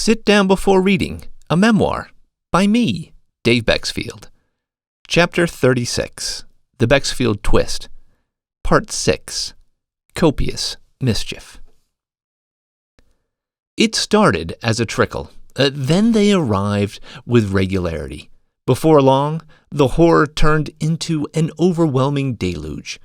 Sit Down Before Reading, a memoir, by me, Dave Bexfield. Chapter 36, The Bexfield Twist, Part 6, Copious, Mischief. It started as a trickle, then they arrived with regularity. Before long, the horror turned into an overwhelming deluge.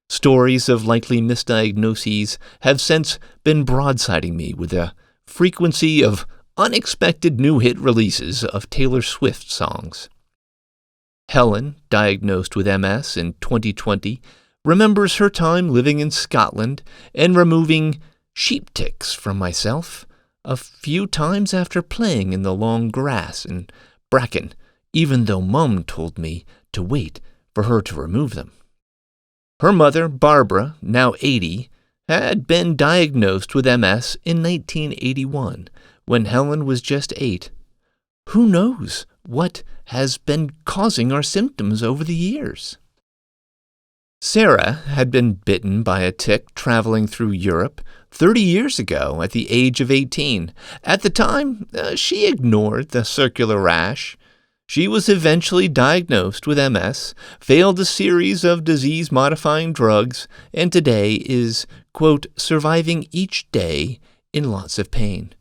Stories of likely misdiagnoses have since been broadsiding me with a frequency of unexpected new hit releases of Taylor Swift songs. Helen, diagnosed with MS in 2020, remembers her time living in Scotland and removing sheep ticks from myself a few times after playing in the long grass in Bracken, even though Mum told me to wait for her to remove them. Her mother, Barbara, now 80, had been diagnosed with MS in 1981, when Helen was just 8. Who knows what has been causing our symptoms over the years? Sarah had been bitten by a tick traveling through Europe 30 years ago at the age of 18. At the time, she ignored the circular rash. She was eventually diagnosed with MS, failed a series of disease-modifying drugs, and today is, quote, surviving each day in lots of pain.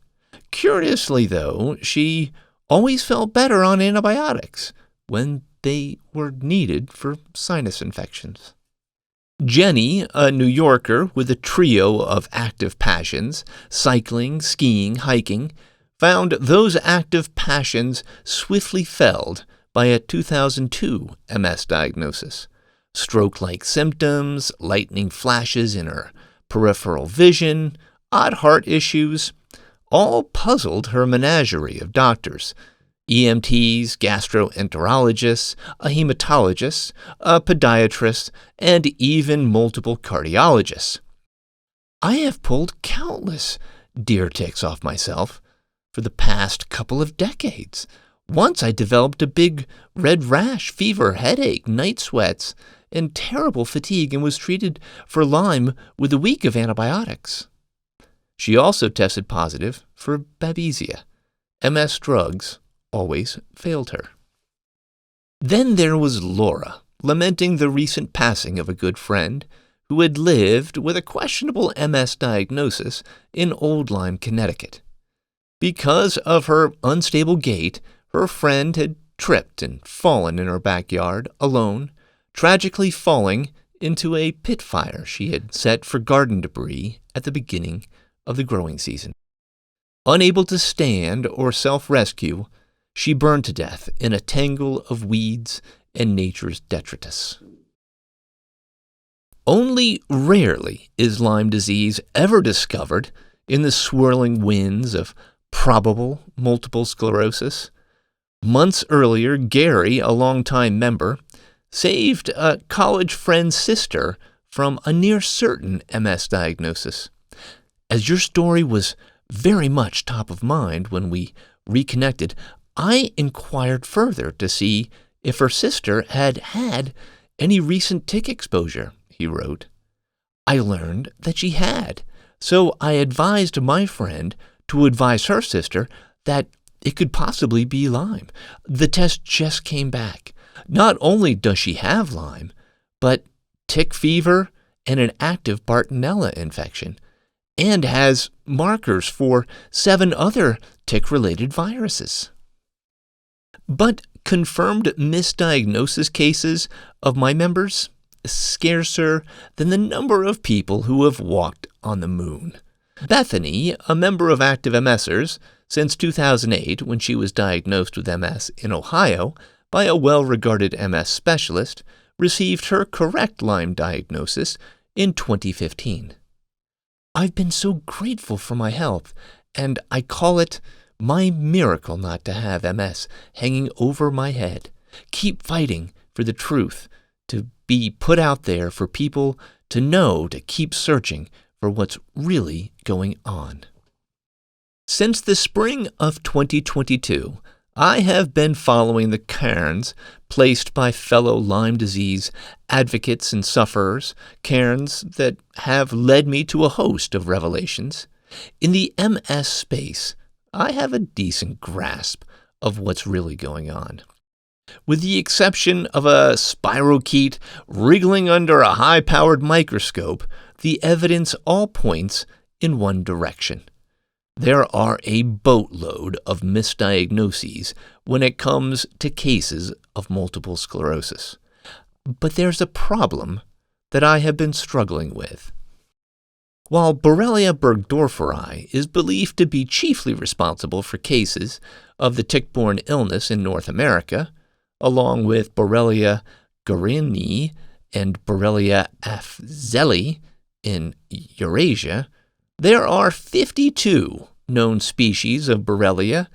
Curiously, though, she always felt better on antibiotics when they were needed for sinus infections. Jenny, a New Yorker with a trio of active passions, cycling, skiing, hiking, found those active passions swiftly felled by a 2002 MS diagnosis. Stroke-like symptoms, lightning flashes in her peripheral vision, odd heart issues, all puzzled her menagerie of doctors, EMTs, gastroenterologists, a hematologist, a podiatrist, and even multiple cardiologists. I have pulled countless deer ticks off myself for the past couple of decades. Once I developed a big red rash, fever, headache, night sweats, and terrible fatigue and was treated for Lyme with a week of antibiotics. She also tested positive for babesia. MS drugs always failed her. Then there was Laura, lamenting the recent passing of a good friend who had lived with a questionable MS diagnosis in Old Lyme, Connecticut. Because of her unstable gait, her friend had tripped and fallen in her backyard alone, tragically falling into a pit fire she had set for garden debris at the beginning of the growing season. Unable to stand or self-rescue, she burned to death in a tangle of weeds and nature's detritus. Only rarely is Lyme disease ever discovered in the swirling winds of probable multiple sclerosis. Months earlier, Gary, a longtime member, saved a college friend's sister from a near-certain MS diagnosis. As your story was very much top of mind when we reconnected, I inquired further to see if her sister had had any recent tick exposure, he wrote. I learned that she had, so I advised my friend to advise her sister that it could possibly be Lyme. The test just came back. Not only does she have Lyme, but tick fever and an active Bartonella infection, and has markers for 7 other tick-related viruses. But confirmed misdiagnosis cases of my members scarcer than the number of people who have walked on the moon. Bethany, a member of active MSers since 2008 when she was diagnosed with MS in Ohio by a well-regarded MS specialist, received her correct Lyme diagnosis in 2015. I've been so grateful for my health, and I call it my miracle not to have MS hanging over my head. Keep fighting for the truth to be put out there for people to know, to keep searching for what's really going on. Since the spring of 2022, I have been following the cairns placed by fellow Lyme disease advocates and sufferers, cairns that have led me to a host of revelations. In the MS space, I have a decent grasp of what's really going on. With the exception of a spirochete wriggling under a high-powered microscope, the evidence all points in one direction. There are a boatload of misdiagnoses when it comes to cases of multiple sclerosis. But there's a problem that I have been struggling with. While Borrelia burgdorferi is believed to be chiefly responsible for cases of the tick-borne illness in North America, along with Borrelia guerini and Borrelia afzelii in Eurasia, there are 52 known species of Borrelia.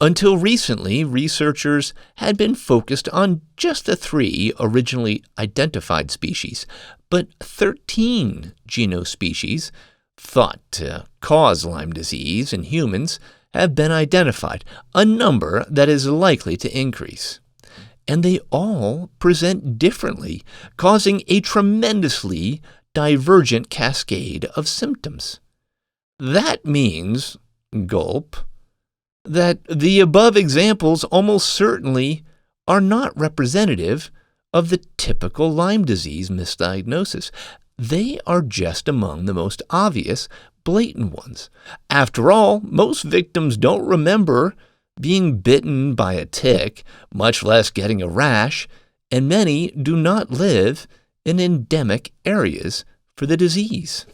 Until recently, researchers had been focused on just the 3 originally identified species, but 13 genospecies thought to cause Lyme disease in humans have been identified, a number that is likely to increase. And they all present differently, causing a tremendously divergent cascade of symptoms. That means, gulp, that the above examples almost certainly are not representative of the typical Lyme disease misdiagnosis. They are just among the most obvious, blatant ones. After all, most victims don't remember being bitten by a tick, much less getting a rash, and many do not live in endemic areas for the disease.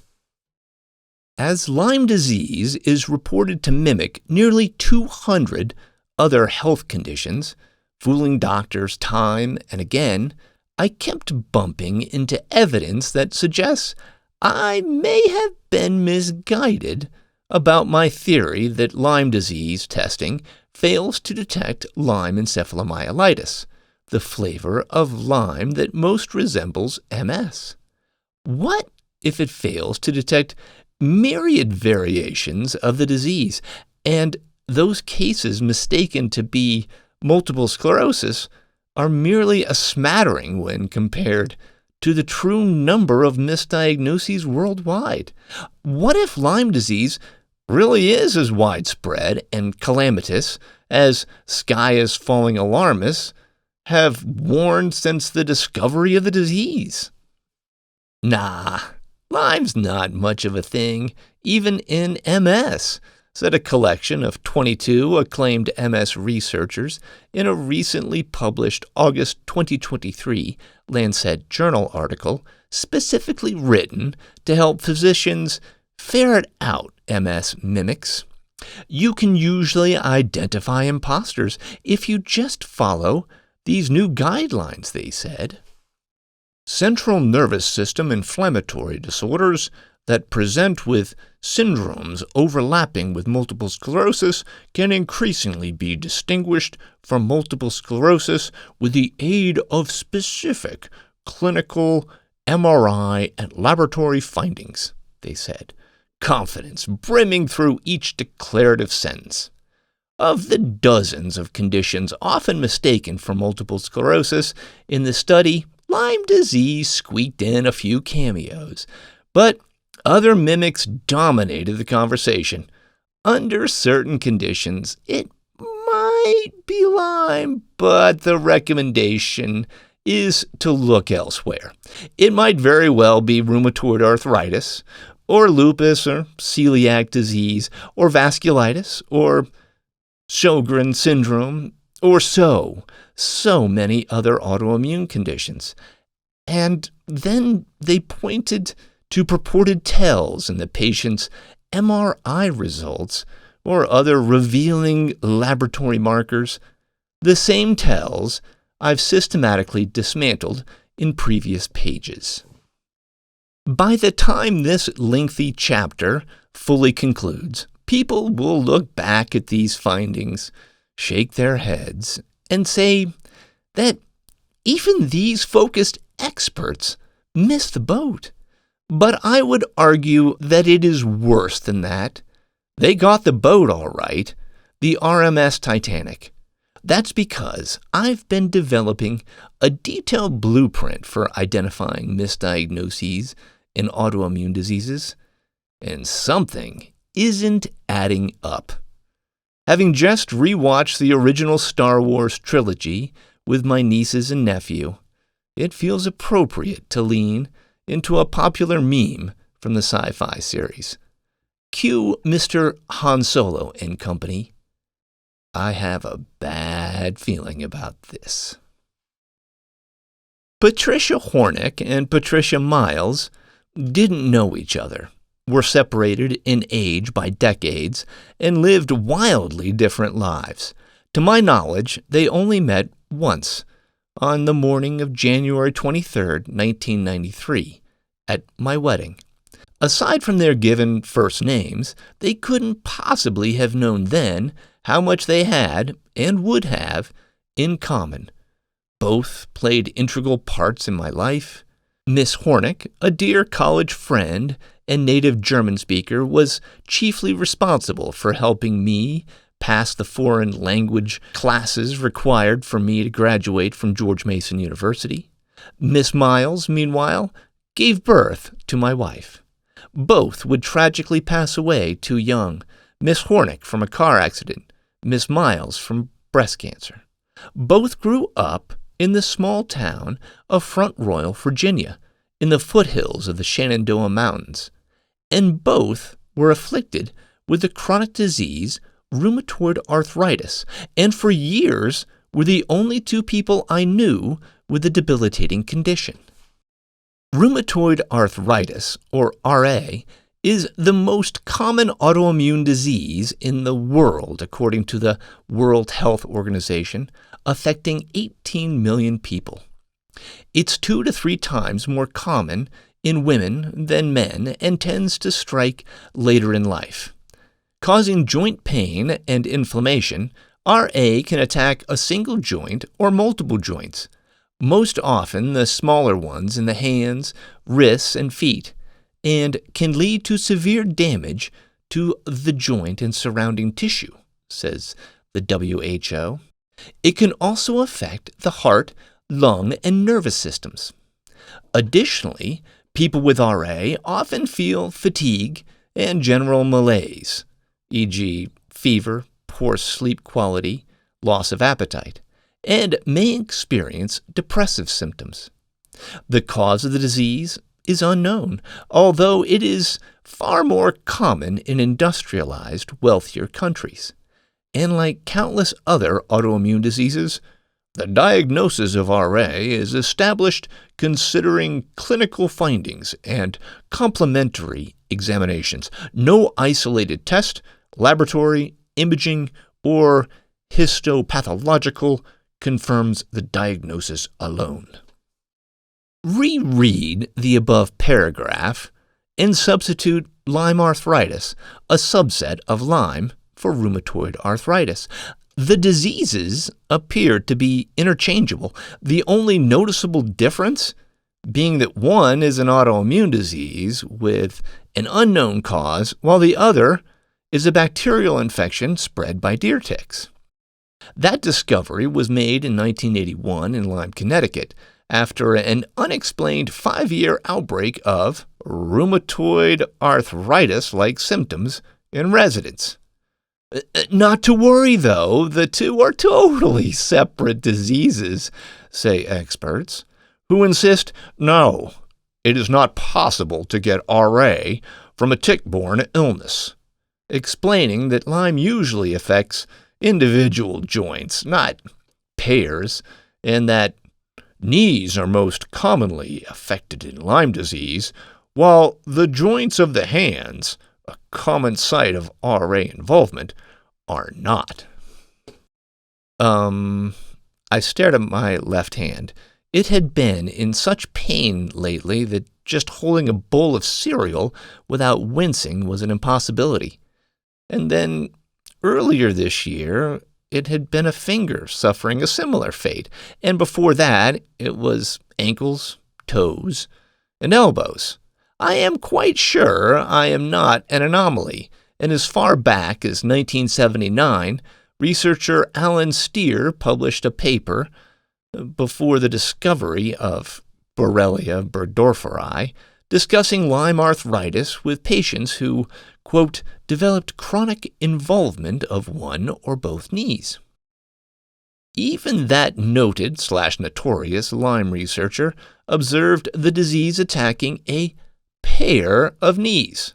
As Lyme disease is reported to mimic nearly 200 other health conditions, fooling doctors time and again, I kept bumping into evidence that suggests I may have been misguided about my theory that Lyme disease testing fails to detect Lyme encephalomyelitis, the flavor of Lyme that most resembles MS. What if it fails to detect myriad variations of the disease, and those cases mistaken to be multiple sclerosis are merely a smattering when compared to the true number of misdiagnoses worldwide? What if Lyme disease really is as widespread and calamitous as sky-is-falling alarmists have warned since the discovery of the disease? Nah, Lyme's not much of a thing, even in MS, said a collection of 22 acclaimed MS researchers in a recently published August 2023 Lancet Journal article specifically written to help physicians ferret out MS mimics. You can usually identify imposters if you just follow these new guidelines, they said. Central nervous system inflammatory disorders that present with syndromes overlapping with multiple sclerosis can increasingly be distinguished from multiple sclerosis with the aid of specific clinical MRI and laboratory findings, they said, confidence brimming through each declarative sentence. Of the dozens of conditions often mistaken for multiple sclerosis in the study, Lyme disease squeaked in a few cameos, but other mimics dominated the conversation. Under certain conditions, it might be Lyme, but the recommendation is to look elsewhere. It might very well be rheumatoid arthritis, or lupus, or celiac disease, or vasculitis, or Sjogren's syndrome, or so many other autoimmune conditions. And then they pointed to purported tells in the patient's MRI results or other revealing laboratory markers, the same tells I've systematically dismantled in previous pages. By the time this lengthy chapter fully concludes, people will look back at these findings, shake their heads, and say that even these focused experts missed the boat. But I would argue that it is worse than that. They got the boat all right, the RMS Titanic. That's because I've been developing a detailed blueprint for identifying misdiagnoses in autoimmune diseases, and something isn't adding up. Having just rewatched the original Star Wars trilogy with my nieces and nephew, it feels appropriate to lean into a popular meme from the sci-fi series. Cue Mr. Han Solo and company. I have a bad feeling about this. Patricia Hornick and Patricia Miles didn't know each other, were separated in age by decades, and lived wildly different lives. To my knowledge, they only met once, on the morning of January 23, 1993, at my wedding. Aside from their given first names, they couldn't possibly have known then how much they had, and would have, in common. Both played integral parts in my life. Miss Hornick, a dear college friend and native German speaker, was chiefly responsible for helping me pass the foreign language classes required for me to graduate from George Mason University. Miss Miles, meanwhile, gave birth to my wife. Both would tragically pass away too young, Miss Hornick from a car accident, Miss Miles from breast cancer. Both grew up in the small town of Front Royal, Virginia, in the foothills of the Shenandoah Mountains, and both were afflicted with the chronic disease rheumatoid arthritis, and for years were the only two people I knew with the debilitating condition. Rheumatoid arthritis, or RA, is the most common autoimmune disease in the world, according to the World Health Organization, affecting 18 million people. It's 2 to 3 times more common in women than men and tends to strike later in life. Causing joint pain and inflammation, RA can attack a single joint or multiple joints, most often the smaller ones in the hands, wrists, and feet, and can lead to severe damage to the joint and surrounding tissue, says the WHO. It can also affect the heart, lung, and nervous systems. Additionally, people with RA often feel fatigue and general malaise, e.g., fever, poor sleep quality, loss of appetite, and may experience depressive symptoms. The cause of the disease is unknown, although it is far more common in industrialized, wealthier countries. And like countless other autoimmune diseases, the diagnosis of RA is established considering clinical findings and complementary examinations. No isolated test, laboratory, imaging, or histopathological confirms the diagnosis alone. Reread the above paragraph and substitute Lyme arthritis, a subset of Lyme, for rheumatoid arthritis. The diseases appear to be interchangeable, the only noticeable difference being that one is an autoimmune disease with an unknown cause, while the other is a bacterial infection spread by deer ticks. That discovery was made in 1981 in Lyme, Connecticut, after an unexplained 5-year outbreak of rheumatoid arthritis-like symptoms in residents. Not to worry, though, the two are totally separate diseases, say experts, who insist, no, it is not possible to get RA from a tick-borne illness, explaining that Lyme usually affects individual joints, not pairs, and that knees are most commonly affected in Lyme disease, while the joints of the hands, a common site of RA involvement, are not. I stared at my left hand. It had been in such pain lately that just holding a bowl of cereal without wincing was an impossibility. And then, earlier this year, it had been a finger suffering a similar fate, and before that, it was ankles, toes, and elbows. I am quite sure I am not an anomaly, and as far back as 1979, researcher Alan Steer published a paper before the discovery of Borrelia burgdorferi discussing Lyme arthritis with patients who, quote, developed chronic involvement of one or both knees. Even that noted/notorious Lyme researcher observed the disease attacking a pair of knees.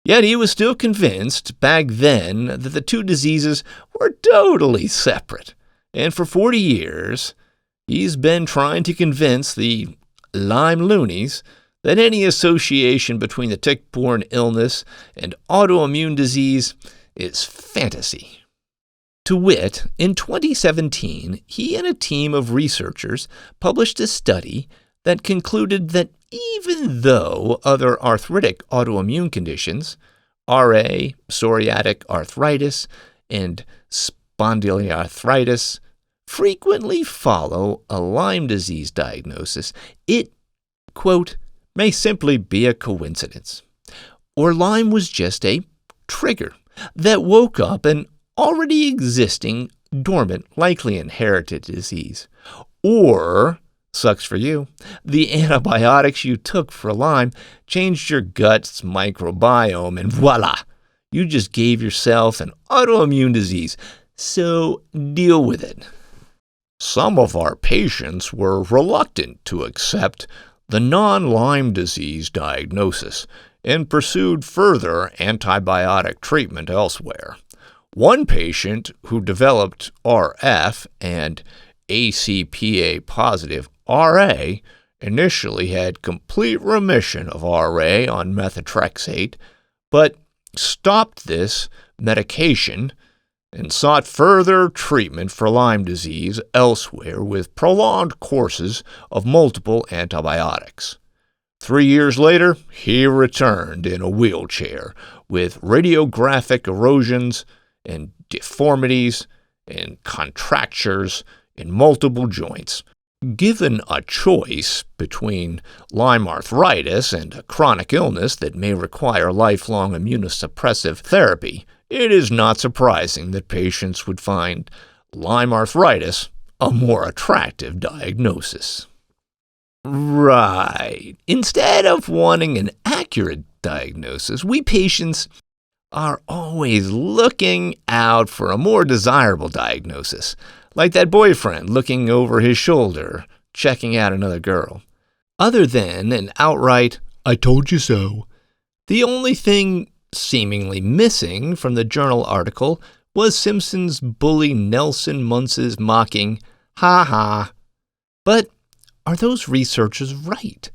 Yet he was still convinced back then that the two diseases were totally separate. And for 40 years, he's been trying to convince the Lyme loonies that any association between the tick-borne illness and autoimmune disease is fantasy. To wit, in 2017, he and a team of researchers published a study that concluded that even though other arthritic autoimmune conditions, RA, psoriatic arthritis, and spondyloarthritis, frequently follow a Lyme disease diagnosis, it, quote, may simply be a coincidence. Or Lyme was just a trigger that woke up an already existing, dormant, likely inherited disease. Or, sucks for you, the antibiotics you took for Lyme changed your gut's microbiome and voila, you just gave yourself an autoimmune disease. So deal with it. Some of our patients were reluctant to accept the non-Lyme disease diagnosis and pursued further antibiotic treatment elsewhere. One patient who developed RF and ACPA-positive RA initially had complete remission of RA on methotrexate, but stopped this medication and sought further treatment for Lyme disease elsewhere with prolonged courses of multiple antibiotics. 3 years later, he returned in a wheelchair with radiographic erosions and deformities and contractures in multiple joints. Given a choice between Lyme arthritis and a chronic illness that may require lifelong immunosuppressive therapy, it is not surprising that patients would find Lyme arthritis a more attractive diagnosis. Right. Instead of wanting an accurate diagnosis, we patients are always looking out for a more desirable diagnosis, like that boyfriend looking over his shoulder, checking out another girl. Other than an outright, "I told you so," the only thing seemingly missing from the journal article was Simpson's bully Nelson Muntz's mocking, "Ha ha." But are those researchers right?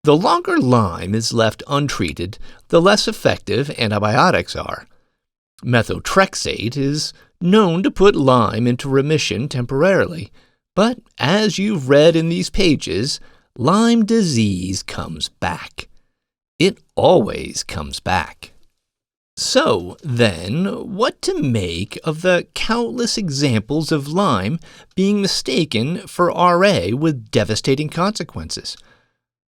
The longer Lyme is left untreated, the less effective antibiotics are. Methotrexate is known to put Lyme into remission temporarily, but as you've read in these pages, Lyme disease comes back. It always comes back. So, then, what to make of the countless examples of Lyme being mistaken for RA with devastating consequences?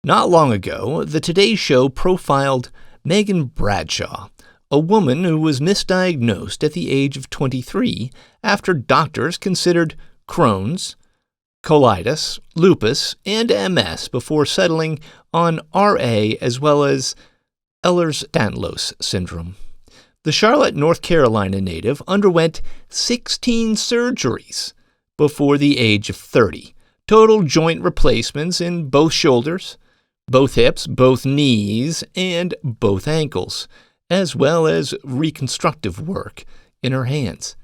Not long ago, the Today Show profiled Megan Bradshaw, a woman who was misdiagnosed at the age of 23 after doctors considered Crohn's, colitis, lupus, and MS before settling on RA as well as Ehlers-Danlos syndrome. The Charlotte, North Carolina native underwent 16 surgeries before the age of 30, total joint replacements in both shoulders, both hips, both knees, and both ankles, as well as reconstructive work in her hands,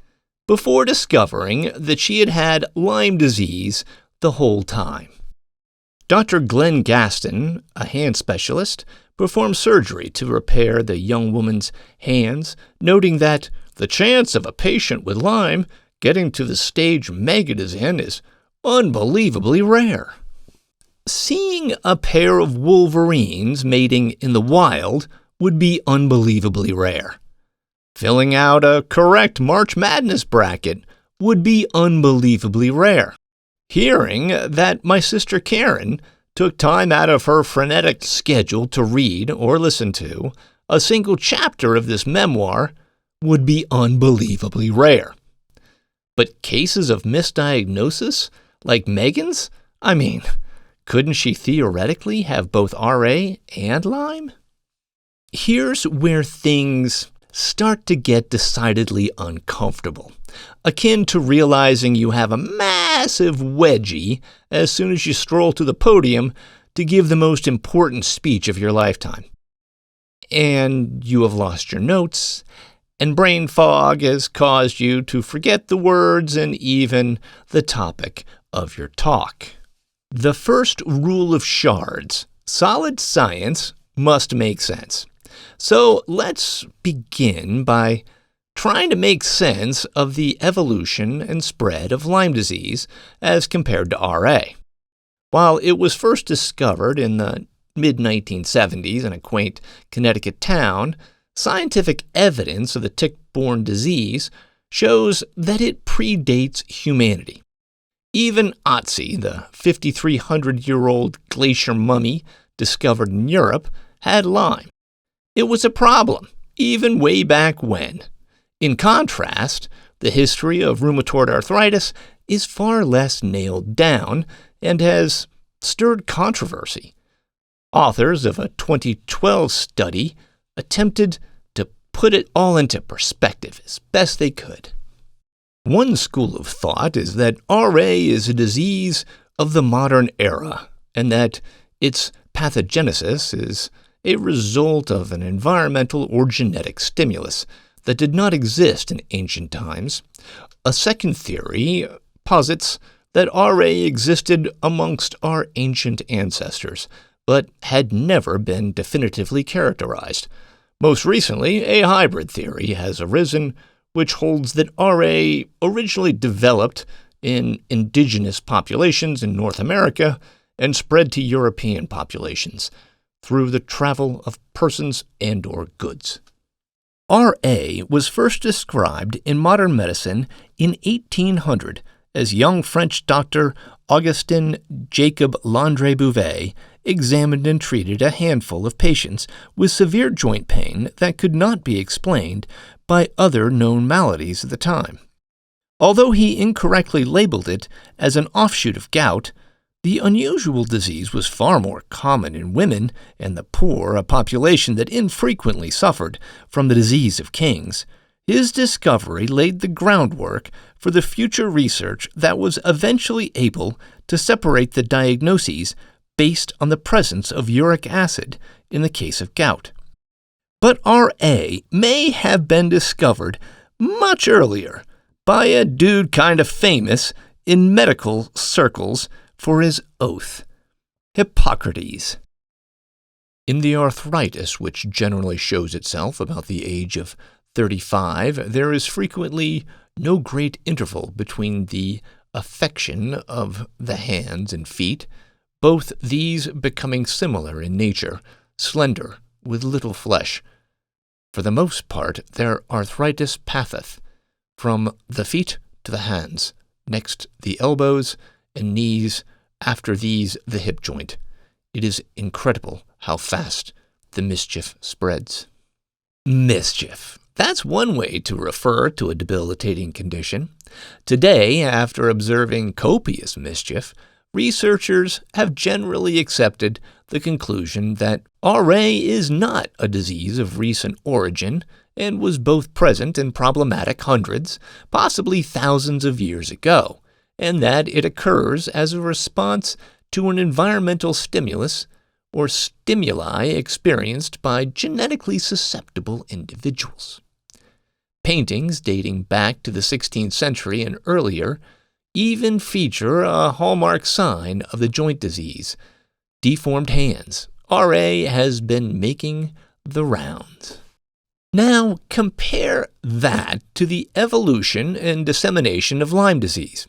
before discovering that she had had Lyme disease the whole time. Dr. Glenn Gaston, a hand specialist, performed surgery to repair the young woman's hands, noting that the chance of a patient with Lyme getting to the stage Megan is in is unbelievably rare. Seeing a pair of wolverines mating in the wild would be unbelievably rare. Filling out a correct March Madness bracket would be unbelievably rare. Hearing that my sister Karen took time out of her frenetic schedule to read or listen to a single chapter of this memoir would be unbelievably rare. But cases of misdiagnosis, like Megan's, Couldn't she theoretically have both RA and Lyme? Here's where things start to get decidedly uncomfortable, akin to realizing you have a massive wedgie as soon as you stroll to the podium to give the most important speech of your lifetime. And you have lost your notes, and brain fog has caused you to forget the words and even the topic of your talk. The first rule of shards: solid science must make sense. So let's begin by trying to make sense of the evolution and spread of Lyme disease as compared to RA. While it was first discovered in the mid-1970s in a quaint Connecticut town, scientific evidence of the tick-borne disease shows that it predates humanity. Even Otzi, the 5,300-year-old glacier mummy discovered in Europe, had Lyme. It was a problem, even way back when. In contrast, the history of rheumatoid arthritis is far less nailed down and has stirred controversy. Authors of a 2012 study attempted to put it all into perspective as best they could. One school of thought is that RA is a disease of the modern era, and that its pathogenesis is a result of an environmental or genetic stimulus that did not exist in ancient times. A second theory posits that RA existed amongst our ancient ancestors, but had never been definitively characterized. Most recently, a hybrid theory has arisen, which holds that RA originally developed in indigenous populations in North America and spread to European populations through the travel of persons and/or goods. RA was first described in modern medicine in 1800 as young French doctor Augustin Jacob Landry Bouvet examined and treated a handful of patients with severe joint pain that could not be explained by other known maladies at the time. Although he incorrectly labeled it as an offshoot of gout, the unusual disease was far more common in women and the poor, a population that infrequently suffered from the disease of kings. His discovery laid the groundwork for the future research that was eventually able to separate the diagnoses based on the presence of uric acid in the case of gout. But RA may have been discovered much earlier by a dude kind of famous in medical circles for his oath, Hippocrates. In the arthritis, which generally shows itself about the age of 35, there is frequently no great interval between the affection of the hands and feet, both these becoming similar in nature, slender, with little flesh. For the most part, their arthritis passeth from the feet to the hands, next the elbows and knees, after these the hip joint. It is incredible how fast the mischief spreads. Mischief. That's one way to refer to a debilitating condition. Today, after observing copious mischief, researchers have generally accepted the conclusion that RA is not a disease of recent origin and was both present and problematic hundreds, possibly thousands of years ago, and that it occurs as a response to an environmental stimulus or stimuli experienced by genetically susceptible individuals. Paintings dating back to the 16th century and earlier even feature a hallmark sign of the joint disease: deformed hands. RA has been making the rounds. Now compare that to the evolution and dissemination of Lyme disease.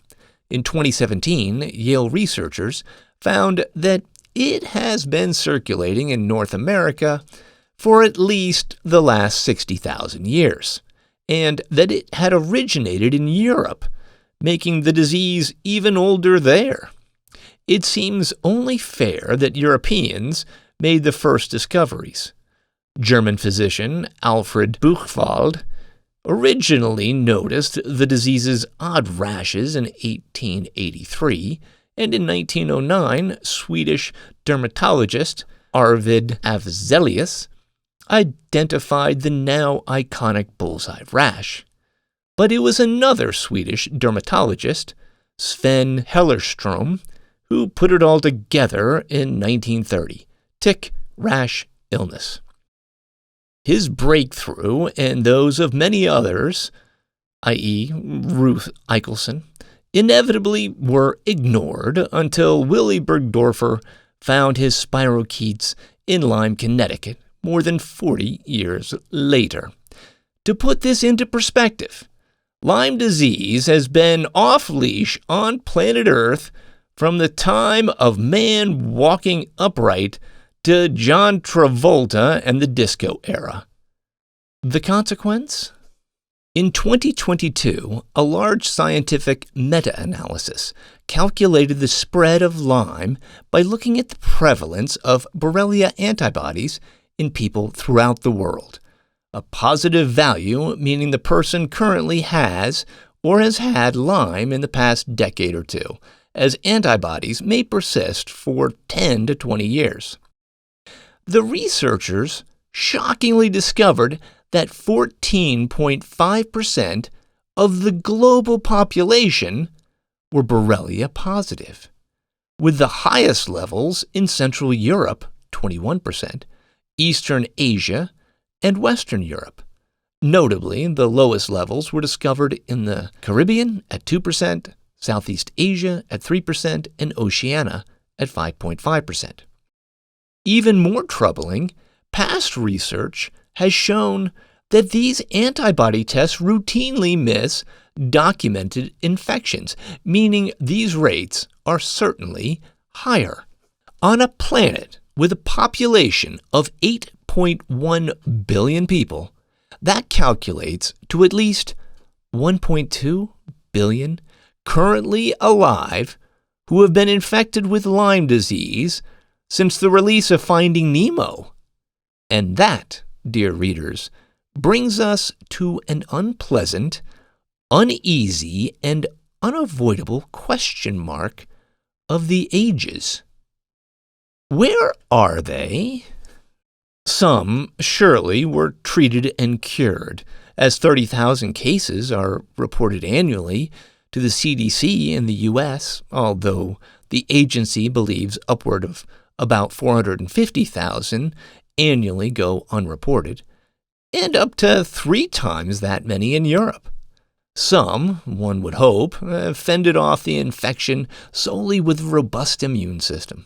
In 2017, Yale researchers found that it has been circulating in North America for at least the last 60,000 years, and that it had originated in Europe, making the disease even older there. It seems only fair that Europeans made the first discoveries. German physician Alfred Buchwald originally noticed the disease's odd rashes in 1883 and in 1909, Swedish dermatologist Arvid Afzelius identified the now iconic bullseye rash. But it was another Swedish dermatologist, Sven Hellerström, who put it all together in 1930, tick rash illness. His breakthrough, and those of many others, i.e. Ruth Eichelson, inevitably were ignored until Willy Bergdorfer found his spirochetes in Lyme, Connecticut, more than 40 years later. To put this into perspective, Lyme disease has been off-leash on planet Earth from the time of man walking upright to John Travolta and the disco era. The consequence? In 2022, a large scientific meta-analysis calculated the spread of Lyme by looking at the prevalence of Borrelia antibodies in people throughout the world. A positive value meaning the person currently has or has had Lyme in the past decade or two, as antibodies may persist for 10 to 20 years. The researchers shockingly discovered that 14.5% of the global population were Borrelia positive, with the highest levels in Central Europe, 21%, Eastern Asia, and Western Europe. Notably, the lowest levels were discovered in the Caribbean at 2%, Southeast Asia at 3%, and Oceania at 5.5%. Even more troubling, past research has shown that these antibody tests routinely miss documented infections, meaning these rates are certainly higher. On a planet with a population of 8.1 billion people, that calculates to at least 1.2 billion currently alive who have been infected with Lyme disease since the release of Finding Nemo. And that, dear readers, brings us to an unpleasant, uneasy, and unavoidable question mark of the ages. Where are they? Some, surely, were treated and cured, as 30,000 cases are reported annually to the CDC in the U.S., although the agency believes upward of about 450,000 annually go unreported, and up to 3 times that many in Europe. Some, one would hope, fended off the infection solely with a robust immune system.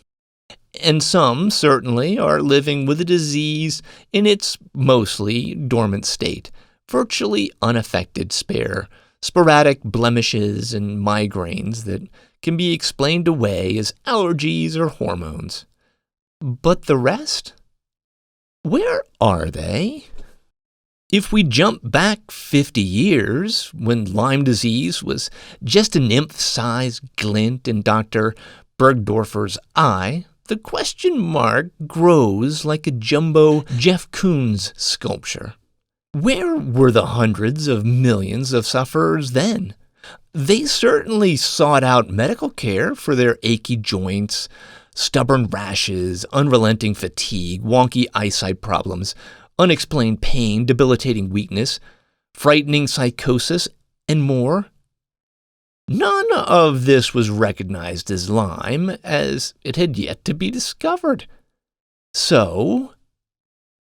And some, certainly, are living with the disease in its mostly dormant state, virtually unaffected, sporadic blemishes and migraines that can be explained away as allergies or hormones. But the rest? Where are they? If we jump back 50 years, when Lyme disease was just an nymph-sized glint in Dr. Bergdorfer's eye, the question mark grows like a jumbo Jeff Koons sculpture. Where were the hundreds of millions of sufferers then? They certainly sought out medical care for their achy joints, stubborn rashes, unrelenting fatigue, wonky eyesight problems, unexplained pain, debilitating weakness, frightening psychosis, and more. None of this was recognized as Lyme, as it had yet to be discovered. So,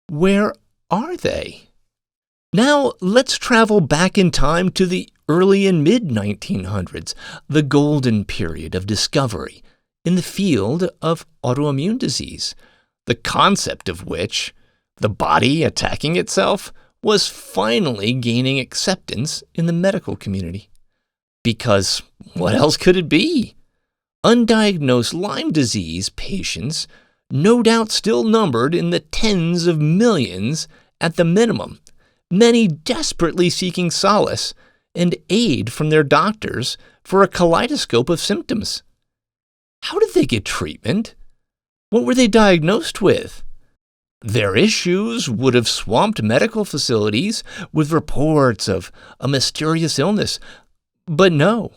where are they? Now, let's travel back in time to the early and mid-1900s, the golden period of discovery in the field of autoimmune disease, the concept of which, the body attacking itself, was finally gaining acceptance in the medical community. Because what else could it be? Undiagnosed Lyme disease patients, no doubt still numbered in the tens of millions at the minimum, many desperately seeking solace and aid from their doctors for a kaleidoscope of symptoms. How did they get treatment? What were they diagnosed with? Their issues would have swamped medical facilities with reports of a mysterious illness. But no.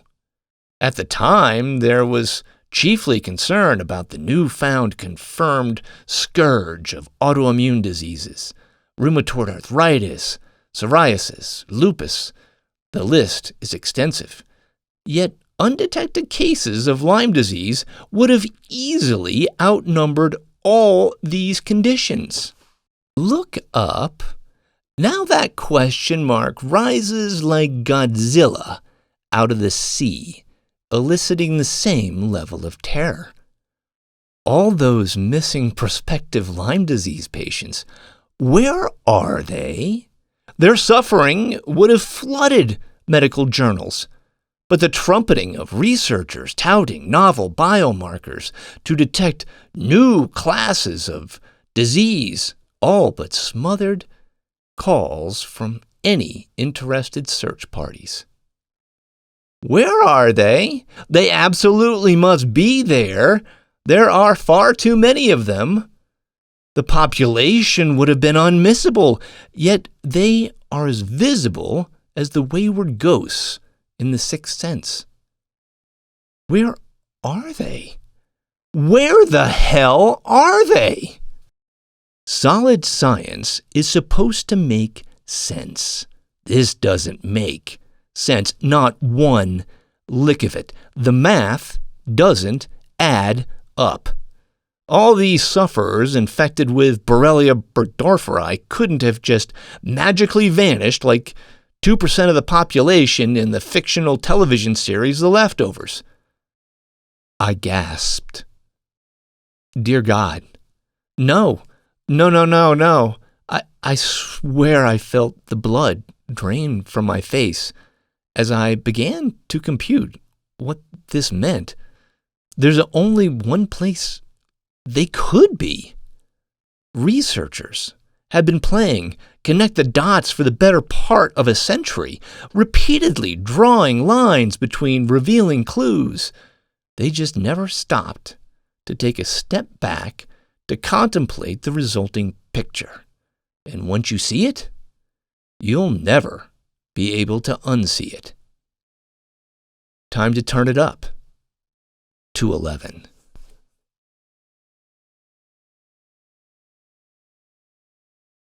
At the time, there was chiefly concerned about the newfound confirmed scourge of autoimmune diseases, rheumatoid arthritis, psoriasis, lupus. The list is extensive. Yet undetected cases of Lyme disease would have easily outnumbered all these conditions. Look up. Now that question mark rises like Godzilla out of the sea, eliciting the same level of terror. All those missing prospective Lyme disease patients, where are they? Their suffering would have flooded medical journals, but the trumpeting of researchers touting novel biomarkers to detect new classes of disease all but smothered calls from any interested search parties. Where are they? They absolutely must be there. There are far too many of them. The population would have been unmissable, yet they are as visible as the wayward ghosts in The Sixth Sense. Where are they? Where the hell are they? Solid science is supposed to make sense. This doesn't make sense, not one lick of it. The math doesn't add up. All these sufferers infected with Borrelia burgdorferi couldn't have just magically vanished like 2% of the population in the fictional television series The Leftovers. I gasped. Dear God, no. I swear I felt the blood drain from my face as I began to compute what this meant. There's only one place they could be. Researchers had been playing connect the dots for the better part of a century, repeatedly drawing lines between revealing clues. They just never stopped to take a step back to contemplate the resulting picture. And once you see it, you'll never be able to unsee it. Time to turn it up to 11.